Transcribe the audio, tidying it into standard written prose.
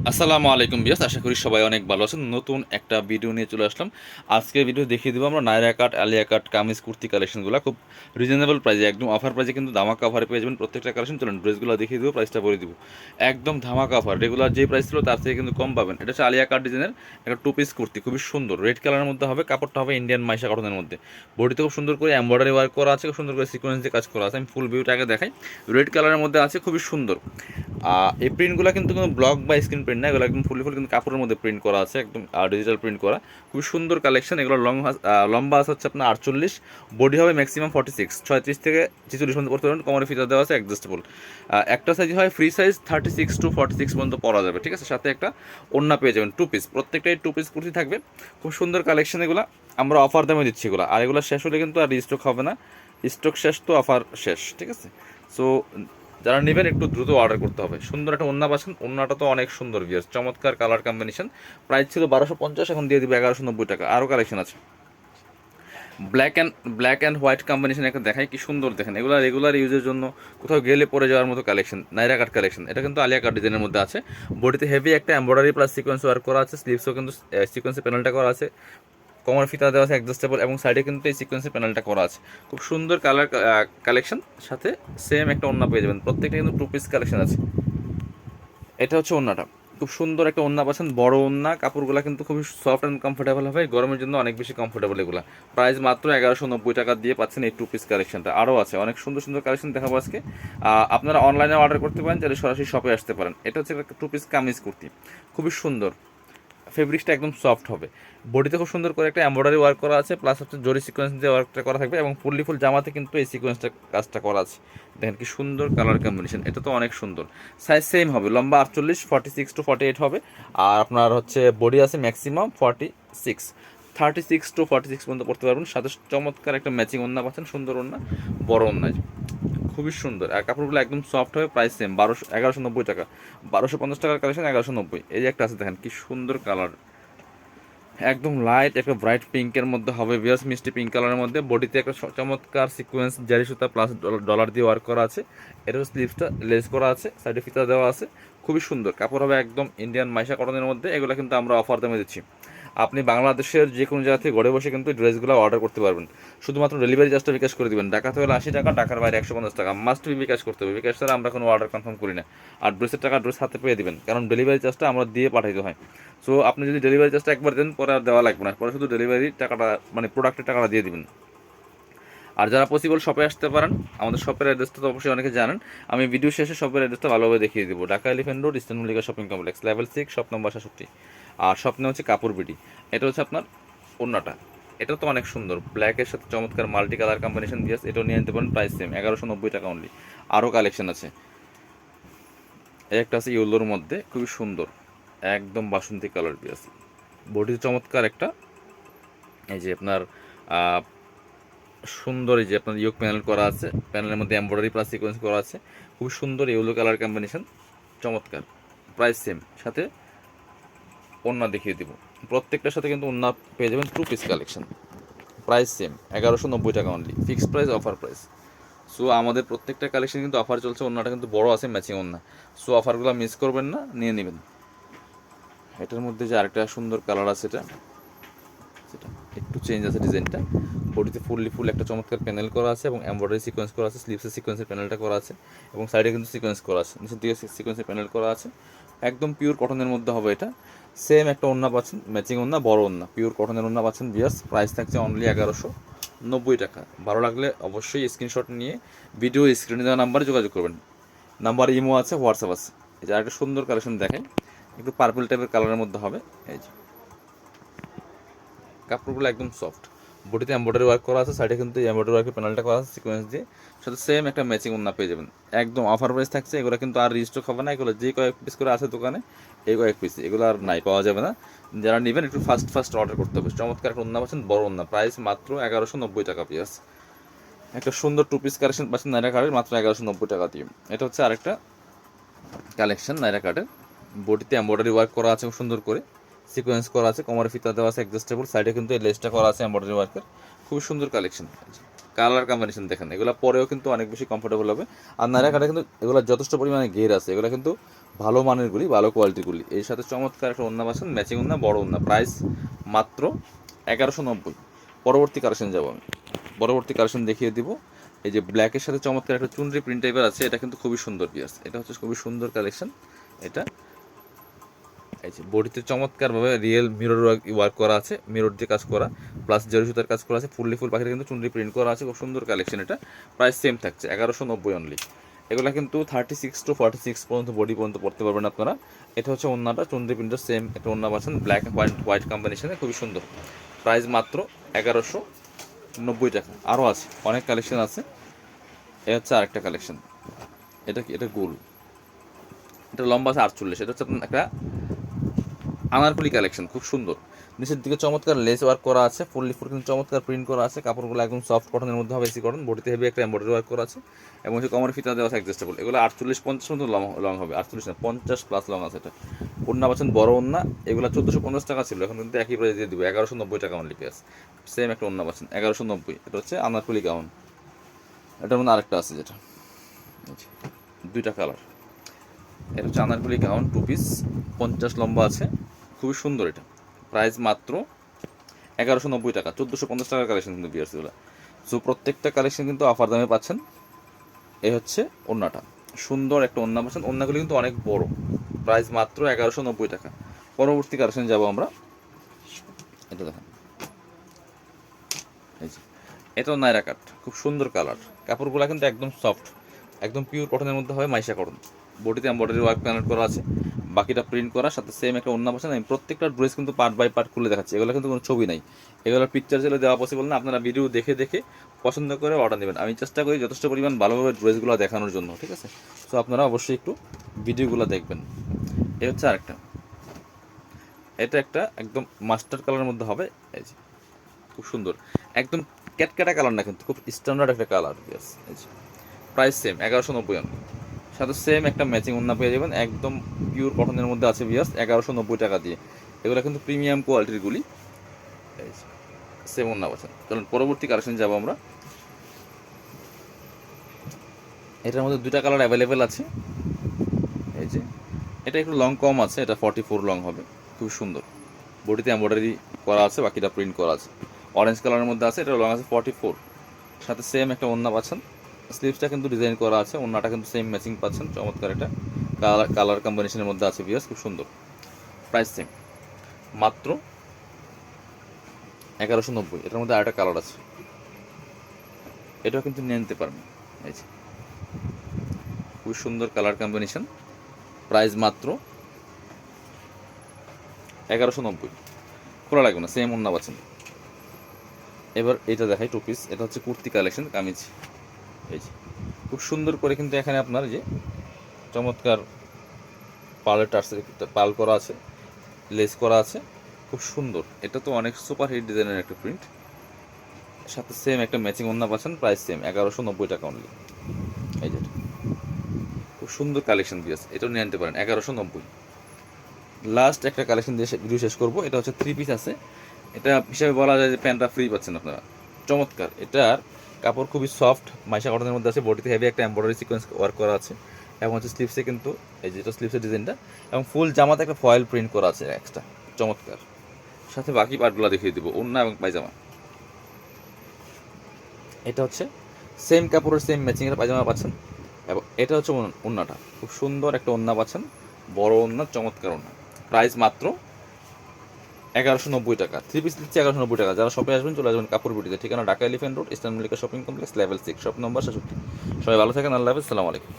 আসসালামু আলাইকুম বিয়াস, আশা করি সবাই অনেক ভালো আছেন। নতুন একটা ভিডিও নিয়ে চলে আসলাম। আজকের ভিডিও দেখিয়ে দেবো আমরা নায়রা কাট, আলিয়া কাট, কামিজ, কুর্তি কালেকশনগুলো খুব রিজনেবল প্রাইসে, একদম অফার প্রাইসে কিন্তু ধামাকা অফারে পেয়ে যাবেন প্রত্যেকটা কালেকশন। চলুন ড্রেসগুলো দেখিয়ে দেবো, প্রাইসটা বলে দিব। একদম ধামাকা অফার, রেগুলার যে প্রাইস ছিল তার থেকে কিন্তু কম পাবেন। এটা হচ্ছে আলিয়া কাট ডিজাইনের একটা টু পিস কুর্তি, খুবই সুন্দর রেড কালারের মধ্যে হবে। কাপড়টা হবে ইন্ডিয়ান মাইশা কটনের মধ্যে। বডিতে খুব সুন্দর করে এমব্রয়ডারি ওয়ার্ক করা আছে, খুব সুন্দর করে সিকোয়েন্স দিয়ে কাজ করা আছে। আমি ফুল ভিউটা আগে দেখাই। রেড কালারের মধ্যে আছে, খুবই সুন্দর। এই প্রিন্টগুলো কিন্তু কোনো ব্লক বা স্ক্রিন প্রিন্ট না, এগুলো একদম ফুল কিন্তু কাপড়ের মধ্যে প্রিন্ট করা আছে, একদম ডিজিটাল প্রিন্ট করা। খুবই সুন্দর কালেকশন। এগুলো লম্বা আছে হচ্ছে আপনার 48, বডি হবে ম্যাক্সিমাম 46, 36 থেকে 46 পর্যন্ত করতে পারবেন। কোমরে ফিতা দেওয়া আছে অ্যাডজাস্টেবল। একটা সাইজ হয় ফ্রি সাইজ 36 to 46 পর্যন্ত পরা যাবে, ঠিক আছে। সাথে একটা ওড়না পেয়ে যাবেন টু পিস, প্রত্যেকটাই টু পিস কুর্তি থাকবে। খুব সুন্দর কালেকশন এগুলো, আমরা অফার দামে দিচ্ছি এগুলো। আর এগুলো শেষ হলে কিন্তু আর রিস্টক হবে না, স্টক শেষ তো অফার শেষ, ঠিক আছে। সো যারা নেবেন একটু দ্রুত অর্ডার করতে হবে। সুন্দর একটা ওড়না পাচ্ছেন, ওড়নাটা তো অনেক সুন্দর ভিউয়ার্স, চমৎকার কালার কম্বিনেশন। প্রাইস ছিল 1250, এখন দিয়ে দিবে 1190 টাকা। আরও কালেকশন আছে। ব্ল্যাক অ্যান্ড হোয়াইট কম্বিনেশন একটা দেখাই, কি সুন্দর দেখেন। এগুলো রেগুলার ইউজের জন্য, কোথাও গেলে পরে যাওয়ার মতো কালেকশন, নাইরা কাট কালেকশন। এটা কিন্তু আলিয়া কাট ডিজাইনের মধ্যে আছে। বডিতে হেভি একটা এমব্রয়ডারি প্লাস সিকোয়েন্স ওয়ার্ক করা আছে, স্লিভসও কিন্তু সিকোয়েন্সের প্যানেলটা করা আছে। কোমর ফিতা দেওয়া আছে অ্যাডজাস্টেবল, এবং সাইডে কিন্তু এই সিকোয়েন্সের প্যানেলটা করা আছে। খুব সুন্দর কালার কালেকশন, সাথে সেম একটা ওড়না পেয়ে যাবেন। প্রত্যেকটা কিন্তু টু পিস কালেকশন আছে। এটা হচ্ছে ওড়নাটা, খুব সুন্দর একটা ওড়না পাচ্ছেন, বড় ওড়না। কাপড়গুলো কিন্তু খুবই সফট অ্যান্ড কমফোর্টেবল হবে, গরমের জন্য অনেক বেশি কমফোর্টেবল এগুলো। প্রাইস মাত্র 1190 টাকা দিয়ে পাচ্ছেন এই টু পিস কালেকশনটা। আরও আছে অনেক সুন্দর সুন্দর কালেকশন দেখাবো আজকে। আপনারা অনলাইনে অর্ডার করতে পারেন, চাইলে সরাসরি শপে আসতে পারেন। এটা হচ্ছে একটা টু পিস কামিজ কুর্তি, খুবই সুন্দর। ফেব্রিক্সটা একদম সফট হবে। বডিতে খুব সুন্দর করে একটা এমব্রয়ডারি ওয়ার্ক করা আছে, প্লাস হচ্ছে জরি সিকোয়েন্স দিয়ে ওয়ার্কটা করা থাকবে, এবং ফুল জামাতে কিন্তু এই সিকোয়েন্সটা কাজটা করা আছে। দেখেন কি সুন্দর কালার কম্বিনেশন, এটা তো অনেক সুন্দর। সাইজ সেম হবে, লম্বা 48, 46 to 48 হবে। আর আপনার হচ্ছে বডি আছে ম্যাক্সিমাম 46, 36 to 46 পর্যন্ত পড়তে পারবেন। সাথে চমৎকার একটা ম্যাচিং ওড়না পাচ্ছেন, সুন্দর ওড়না, বড় ওড়না, খুবই সুন্দর। আর কাপড়গুলো একদম সফট হবে। প্রাইস সেম 1190 টাকা। 1250 টাকার কালেকশন 1190। এই যে একটা আছে দেখেন কি সুন্দর কালার, একদম লাইট একটা ব্রাইট পিঙ্কের মধ্যে হবে, বিয়াস মিষ্টি পিঙ্ক কালারের মধ্যে। বডিতে একটা চমৎকার সিকোয়েন্স জারি সুতা প্লাস ডলার দিয়ে ওয়ার্ক করা আছে। এটাও স্লিভসটা লেস করা আছে, সাইডে ফিতা দেওয়া আছে। খুবই সুন্দর কাপড় হবে, একদম ইন্ডিয়ান মাইশা কটনের মধ্যে। এগুলো কিন্তু আমরা অফার দামে দিচ্ছি। আপনি বাংলাদেশের যে কোনো জায়গা থেকে ঘরে বসে কিন্তু ড্রেসগুলো অর্ডার করতে পারবেন। শুধুমাত্র ডেলিভারি চার্জটা বিকাশ করে দেবেন। ঢাকাতে হলে 80 টাকা, ঢাকার বাইরে 150 টাকা। মাস্ট বি বিকাশ করতে হবে, বিকাশ ছাড়া আমরা কোনো অর্ডার কনফার্ম করি না। আর ড্রেসের টাকা ড্রেস হাতে পেয়ে দিবেন, কারণ ডেলিভারি চার্জটা আমরা দিয়ে পাঠাইতে হয়। সো আপনি যদি ডেলিভারি চার্জটা একবার দেন, পরে আর দেওয়া লাগবে না, পরে শুধু ডেলিভারি টাকাটা, মানে প্রোডাক্টের টাকাটা দিয়ে দিবেন। আর যারা পসিবল শপে আসতে পারেন, আমাদের শপের অ্যাড্রেসটা তো অবশ্যই অনেকে জানেন। আমি ভিডিও শেষে শপের অ্যাড্রেসটা ভালোভাবে দেখিয়ে দেবো। Dhaka elephant road, eastern Mallika shopping complex, level 6, shop number 66। আর স্বপ্নে হচ্ছে কাপড় বিডি। এটা হচ্ছে আপনার ওড়নাটা। এটা তো অনেক সুন্দর, ব্ল্যাকের সাথে চমৎকার মাল্টি কালার কম্বিনেশন দিয়ে এটাও নিয়ে নিতে পারেন। প্রাইস সেম 1190 টাকা অনলি। আরও কালেকশন আছে। এই একটা আছে ইয়েলোর মধ্যে, খুবই সুন্দর, একদম বাসন্তী কালার দিয়ে আছে। বডি চমৎকার একটা, এই যে আপনার সুন্দর, এই যে আপনার ইয়োক প্যানেল করা আছে, প্যানেলের মধ্যে এমব্রয়ডারি প্লাস সিকোয়েন্স করা আছে। খুব সুন্দর ইয়েলো কালার কম্বিনেশন, চমৎকার। প্রাইস সেম, সাথে ওড়না দেখিয়ে দিব। প্রত্যেকটার সাথে কিন্তু ওড়না পেয়ে যাবেন two piece collection. Price same 1190 টাকা only, fixed price, offer price. So আমাদের প্রত্যেকটা কালেকশন কিন্তু অফার চলছে। ওড়নাটা কিন্তু বড় আছে, ম্যাচিং ওড়না। সো অফারগুলো মিস করবেন না, নিয়ে নেবেন। এটার মধ্যে যে আরেকটা সুন্দর কালার আছে, এটা সেটা একটু চেঞ্জ আছে ডিজাইনটা। বডিতে ফুল একটা চমৎকার প্যানেল করা আছে, এবং এমব্রয়ডারি সিকোয়েন্স করা আছে, স্লিভসের সিকোয়েন্সের প্যানেলটা করা আছে, এবং সাইডে কিন্তু সিকোয়েন্স করা আছে, নিচের দিকে সিকোয়েন্সের প্যানেল করা আছে। একদম পিওর কটনের মধ্যে হবে এটা। সেম একটা ওড়না পাচ্ছেন, ম্যাচিং ওড়না, বড় ওড়না, পিওর কটনের ওড়না পাচ্ছেন বিয়ার্স। প্রাইস থাকছে অনলি 1190 টাকা। ভালো লাগলে অবশ্যই স্ক্রিনশট নিয়ে ভিডিও স্ক্রিনে দেওয়া নাম্বারে যোগাযোগ করবেন। নাম্বার ইমো আছে, হোয়াটসঅ্যাপ আছে। এই যে আরেকটা সুন্দর কালেকশন দেখেন, একটু পার্পল টাইপের কালারের মধ্যে হবে। এই যে কাপড়গুলো একদম সফট, বডিতে এমব্রয়ডারি ওয়ার্ক করা আছে, সাইডে কিন্তু এমব্রয়ডারি ওয়ার্কের প্যানেলটা করা আছে সিকোয়েন্স দিয়ে। সাথে সেম একটা ম্যাচিং ওড়না পেয়ে যাবেন। একদম অফার প্রাইস থাকছে। এগুলো কিন্তু আর রিস্টক হবে না, এগুলো যে কয়েক পিস করে আছে দোকানে, এই কয়েক পিস, এগুলো আর নাই, পাওয়া যাবে না। যারা নেবেন একটু ফাস্ট অর্ডার করতে হবে। চমৎকার একটা ওড়না পাচ্ছেন, বড় ওড়না, প্রাইস মাত্র 1190 টাকা পিস। একটা সুন্দর টু পিস কালেকশন পাচ্ছেন নাইরা কার্ডের, মাত্র 1190 টাকা দিয়ে। এটা হচ্ছে আরেকটা কালেকশন নাইরা কার্ডের। বডিতে এমব্রয়ডারি ওয়ার্ক করা আছে, খুব সুন্দর করে সিকোয়েন্স করা আছে, কোমরে ফিতা দেওয়া আছে অ্যাডজাস্টেবল, সাইডে কিন্তু এই লেসটা করা আছে এমব্রয়ডারি ওয়ার্কের। খুবই সুন্দর কালেকশন। কালার কম্বিনেশন দেখেন, এগুলো পরেও কিন্তু অনেক বেশি কমফোর্টেবল হবে। আর নাইরা কাটে কিন্তু এগুলো যথেষ্ট পরিমাণে ঘের আছে, এগুলো কিন্তু ভালো মানের গুলি, ভালো কোয়ালিটির গুলি। এর সাথে চমৎকার একটা ওন্না পাচ্ছেন, ম্যাচিং ওন্না, বড় ওন্না, প্রাইস মাত্র 1190। পরবর্তী কালেকশন যাবো আমি, পরবর্তী কালেকশন দেখিয়ে দিব। এই যে ব্ল্যাকের সাথে চমৎকার একটা চুনরি প্রিন্ট টাইপের আছে, এটা কিন্তু খুবই সুন্দর পিয়ার্স, এটা হচ্ছে খুবই সুন্দর কালেকশন। এটা এই যে বডিতে চমৎকারভাবে রিয়েল মিরর ওয়ার্ক করা আছে, মিরর দিয়ে কাজ করা, প্লাস জরি সুতার কাজ করা আছে, ফুললি ফুল পাখিটা কিন্তু চুনরি প্রিন্ট করা আছে, খুব সুন্দর কালেকশন। এটা প্রাইস সেম থাকছে 1190 অনলি। এগুলো কিন্তু 36 to 46 পর্যন্ত বডি পর্যন্ত পড়তে পারবেন আপনারা। এটা হচ্ছে ওন্নাটা, চুনরি প্রিন্টের সেম একটা ওন্না পাচ্ছেন, ব্ল্যাক অ্যান্ড হোয়াইট কম্বিনেশনে, খুবই সুন্দর। প্রাইস মাত্র 1190 টাকা। আরও আছে, অনেক কালেকশন আছে। এ হচ্ছে আরেকটা কালেকশন, এটা কি, এটা গোল, এটা লম্বা আছে 48, এটা হচ্ছে একটা আনারকলি কালেকশন, খুব সুন্দর। নিচের দিকে চমৎকার লেস ওয়ার্ক করা আছে, ফুললি ফুল কিন্তু চমৎকার প্রিন্ট করা আছে, কাপড়গুলো একদম সফট কটনের মধ্যে হবে, এসি কটন, বডিতে হেভি একটা এমব্রয়ডারি ওয়ার্ক করা আছে, এবং হচ্ছে কমর ফিতা দেওয়া আছে অ্যাডজাস্টেবল। এগুলো 48-50 মতো লং হবে, 48 না 50+ লং আছে। এটা ওন্না পাচ্ছেন বড় ওন্না, এগুলো 1450 টাকা ছিল, এখন কিন্তু একই প্রাইস দিয়ে দিব 1190 টাকা অনলি পেস। সেম একটা ওন্না পাচ্ছেন 1190। এটা হচ্ছে আনারকলি গাউন। এটার মধ্যে আরেকটা আছে, যেটা দুইটা কালার। এটা হচ্ছে আনারকলি গাউন, 2 পিস, 50 লম্বা আছে, খুবই সুন্দর। এটা প্রাইস মাত্র 1190 টাকা, 1450 টাকার কালেকশন কিন্তু বিয়ার্সগুলো। সো প্রত্যেকটা কালেকশন কিন্তু অফার দামে পাচ্ছেন। এই হচ্ছে ওন্নাটা, সুন্দর একটা ওন্না পাচ্ছেন, ওন্নাগুলি কিন্তু অনেক বড়। প্রাইস মাত্র 1190 টাকা। পরবর্তী কালেকশন যাব আমরা, এটা দেখেন, এই যে এটাও নাইরা কাট, খুব সুন্দর কালার, কাপড়গুলো কিন্তু একদম সফট, একদম পিওর কটনের মধ্যে হবে, মাইশা কটন, বডিতে এমব্রয়ডারি ওয়ার্ক কানেক্ট করা আছে, বাকিটা প্রিন্ট করা, সাথে সেম একটা ওন্না পাচ্ছেন। আমি প্রত্যেকটা ড্রেস কিন্তু পার্ট বাই পার্ট খুলে দেখাচ্ছি, এগুলো কিন্তু কোনো ছবি নাই, এগুলোর পিকচার চাইলে দেওয়া পসিবল না, আপনারা ভিডিও দেখে দেখে পছন্দ করে অর্ডার নেবেন। আমি চেষ্টা করি যথেষ্ট পরিমাণ ভালোভাবে ড্রেসগুলো দেখানোর জন্য, ঠিক আছে? সো আপনারা অবশ্যই একটু ভিডিওগুলো দেখবেন। এই হচ্ছে আরেকটা, এটা একটা একদম মাস্টার কালারের মধ্যে হবে, এই যে খুব সুন্দর, একদম ক্যাটক্যাটা কালার না, কিন্তু খুব স্ট্যান্ডার্ড একটা কালার। এই যে প্রাইস সেম 1190 অনলি, সাথে সেম একটা ম্যাচিং ওন্না পেয়ে যাবেন, একদম পিওর কটনের মধ্যে আছে বিয়াস, 1190 টাকা দিয়ে। এগুলো কিন্তু প্রিমিয়াম কোয়ালিটির গুলি, সেম ওন্না পাচ্ছেন। চলুন পরবর্তী কালেকশন যাবো আমরা। এটার মধ্যে দুইটা কালার অ্যাভেলেবেল আছে। এই যে এটা একটু লং কম আছে, এটা 44 লং হবে, খুব সুন্দর, বডিতে এমব্রয়ডারি করা আছে, বাকিটা প্রিন্ট করা আছে, অরেঞ্জ কালারের মধ্যে আছে, এটা লং আছে 44, সাথে সেম একটা ওন্না পাচ্ছেন, স্লিভসটা কিন্তু ডিজাইন করা আছে, ওন্নাটা কিন্তু সেম ম্যাচিং পাচ্ছেন, চমৎকার একটা কালার কম্বিনেশনের মধ্যে আছে বিয়াস, খুব সুন্দর। প্রাইস সেম মাত্র 1190। এটার মধ্যে আরেকটা কালার আছে, এটাও কিন্তু নিয়ে নিতে পারবেন। এই যে খুব সুন্দর কালার কম্বিনেশন, প্রাইস মাত্র 1190, খোলা লাগবে না, সেম ওন্না পাচ্ছেন। এবার এটা দেখাই 2 পিস, এটা হচ্ছে কুর্তি কালেকশন, কামিজ। এই যে খুব সুন্দর করে কিন্তু এখানে আপনার যে চমৎকার পার্লের টার্সের পাল করা আছে, লেস করা আছে, খুব সুন্দর। এটা তো অনেক সুপার হিট ডিজাইনের একটা প্রিন্ট, সাথে সেম একটা ম্যাচিং ওন্না পাচ্ছেন, প্রাইস সেম 1190 টাকা অনলি। এই যে খুব সুন্দর কালেকশন দিয়েছে, এটাও নিয়ে আনতে পারেন 1190। লাস্ট একটা কালেকশন দিয়ে ভিডিও শেষ করবো, এটা হচ্ছে 3 পিস আছে, এটা হিসাবে বলা যায় যে প্যান্টটা ফ্রি পাচ্ছেন আপনারা, চমৎকার। এটার কাপড় খুবই সফট, মাইশা কটনের মধ্যে আছে, বডিতে হেভি একটা এমব্রয়ডারি সিকোয়েন্স ওয়ার্ক করা আছে, এবং হচ্ছে স্লিভসে কিন্তু এই যেটা স্লিভসের ডিজাইনটা, এবং ফুল জামাতে একটা ফয়েল প্রিন্ট করা আছে এক্সট্রা, চমৎকার। সাথে বাকি পার্টগুলো দেখিয়ে দিব, ওড়না এবং পায়জামা। এটা হচ্ছে সেম কাপড়ের সেম ম্যাচিংয়ের পায়জামা পাচ্ছেন, এবং এটা হচ্ছে ওড়নাটা, খুব সুন্দর একটা ওড়না পাচ্ছেন, বড় ওড়না, চমৎকার ওড়না। প্রাইস মাত্র 1190 টাকা। 3 পিস দিচ্ছে 1190 টাকা। যারা শপে আসবেন চলে আসবেন কাপড় বিটিতে, ঠিকানা Dhaka elephant road, eastern Mallika shopping complex, level 6, shop number 66। সবাই ভালো থাকেন, আল্লাহ হাফেজ, আসসালামু আলাইকুম।